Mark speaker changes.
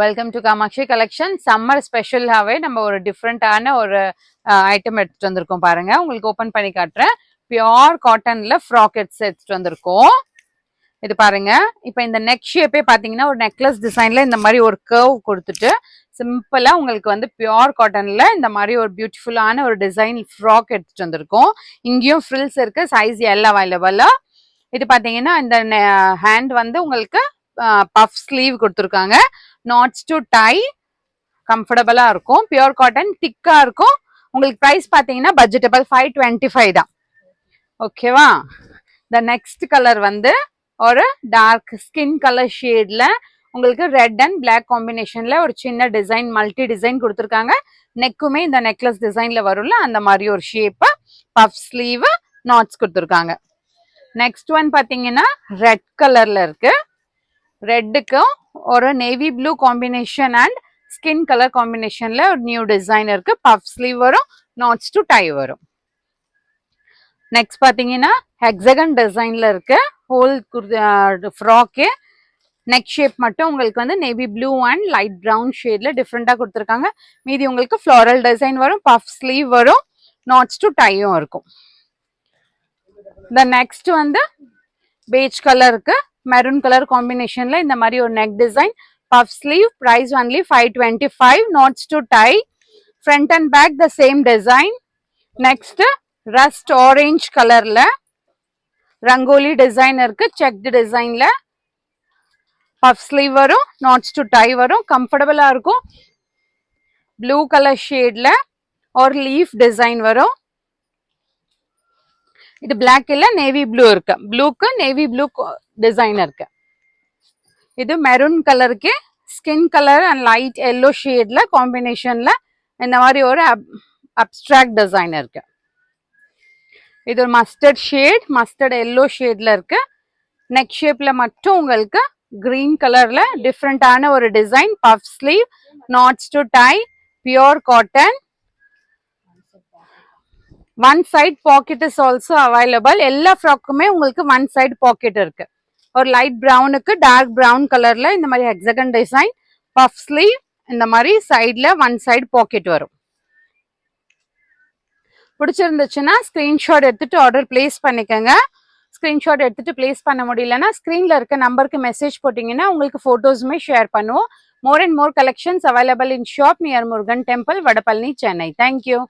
Speaker 1: Welcome to Kamatchi collection. Summer ஸ்பெஷலாகவே நம்ம ஒரு டிஃப்ரெண்டான ஒரு ஐட்டம் எடுத்துட்டு வந்திருக்கோம் பாருங்க. உங்களுக்கு ஓப்பன் பண்ணி காட்டுறேன். பியோர் காட்டன்ல ஃப்ராக் எடுத்துட்டு வந்திருக்கோம். இது பாருங்க. இப்போ இந்த நெக் ஷேப்பே பார்த்தீங்கன்னா ஒரு நெக்லஸ் டிசைன்ல இந்த மாதிரி ஒரு கர்வ் கொடுத்துட்டு சிம்பிளா உங்களுக்கு வந்து பியோர் காட்டன்ல இந்த மாதிரி ஒரு பியூட்டிஃபுல்லான ஒரு டிசைன் ஃப்ராக் எடுத்துட்டு வந்திருக்கோம். இங்கேயும் ஃப்ரில்ஸ் இருக்கு, சைஸ் எல்லாம் அவைலபிளா. இது பார்த்தீங்கன்னா இந்த ஹேண்ட் வந்து உங்களுக்கு பஃப் ஸ்லீவ் கொடுத்துருக்காங்க. நாட்ஸ் டு டை கம்ஃபர்டபுளா இருக்கும். பியூர் காட்டன் திக்கா இருக்கும். உங்களுக்கு பிரைஸ் பாத்தீங்கன்னா பட்ஜெட்டபிள் 525 தான். ஓகேவா? த நெக்ஸ்ட் கலர் வந்து ஒரு டார்க் ஸ்கின் கலர் ஷேட்ல உங்களுக்கு ரெட் அண்ட் பிளாக் காம்பினேஷன்ல ஒரு சின்ன டிசைன் மல்டி டிசைன் கொடுத்துருக்காங்க. நெக்குமே இந்த நெக்லஸ் டிசைன்ல வரும்ல அந்த மாதிரி ஒரு ஷேப், பஃப் ஸ்லீவ், நாட்ஸ் கொடுத்துருக்காங்க. நெக்ஸ்ட் ஒன் பாத்தீங்கன்னா ரெட் கலர்ல இருக்கு. ரெட்டுக்கும் ஒரு navy blue combination and skin colour காம்பினேஷன்ல ஒரு நியூ டிசைன் இருக்கு. பஃப் ஸ்லீவ் வரும், நாட்ஸ் டு டை வரும். நெக்ஸ்ட் பாத்தீங்கன்னா ஹெக்ஸகன் டிசைன்ல இருக்கு. ஹோல் ஃப்ராக்கு நெக் ஷேப் மட்டும் உங்களுக்கு வந்து navy blue and light brown ஷேட்ல டிஃப்ரெண்டா கொடுத்துருக்காங்க. மீதி உங்களுக்கு ஃப்ளோரல் டிசைன் வரும், பஃப் ஸ்லீவ் வரும், நாட்ஸ் டு டையும் இருக்கும். த நெக்ஸ்ட் வந்து பேஜ் கலருக்கு மெரூன் கலர் காம்பினேஷன்ல இந்த மாதிரி ஒரு neck design, puff sleeve, price only 525, knots to tie, front and back the same design. Next rust orange கலர்ல ரங்கோலி டிசைன் இருக்கு. செக்டு டிசைன்ல பஃப் ஸ்லீவ் வரும், நாட்ஸ் டு டை வரும், கம்ஃபர்டபுளா இருக்கும். ப்ளூ கலர் ஷேட்ல ஒரு லீஃப் டிசைன் வரும். இது பிளாக் இல்ல, நேவி ப்ளூ இருக்கு. ப்ளூக்கு நேவி ப்ளூ டிசைன் இருக்கு. இது மெரூன் கலருக்கு skin colour and light yellow ஷேட்ல காம்பினேஷன்ல இந்த மாதிரி ஒரு அப்டிராக்ட் டிசைன் இருக்கு. இது ஒரு மஸ்டர்ட் ஷேட், மஸ்டர்ட் எல்லோ ஷேட்ல இருக்கு. நெக் ஷேப்ல மட்டும் உங்களுக்கு கிரீன் கலர்ல டிஃப்ரெண்டான ஒரு design, puff sleeve, knots to tie, pure cotton. One side pocket is also available. எல்லா ஃப்ராக்குமே உங்களுக்கு ஒன் சைட் பாக்கெட் இருக்கு. ஒரு லைட் ப்ரௌனுக்கு டார்க் ப்ரௌன் கலர்ல இந்த மாதிரி ஹெக்ஸகன் டிசைன், பஃப் ஸ்லீவ், இந்த மாதிரி சைட்ல ஒன் சைடு பாக்கெட் வரும். பிடிச்சிருந்துச்சுன்னா ஸ்கிரீன்ஷாட் எடுத்துட்டு ஆர்டர் பிளேஸ் பண்ணிக்கோங்க. ஸ்கிரீன்ஷாட் எடுத்துட்டு பிளேஸ் பண்ண முடியலன்னா ஸ்கிரீன்ல இருக்க நம்பருக்கு மெசேஜ் போட்டீங்கன்னா உங்களுக்கு போட்டோஸுமே ஷேர் பண்ணுவோம். More and more collections available in shop near Murugan Temple, Vadapalni, Chennai. Thank you.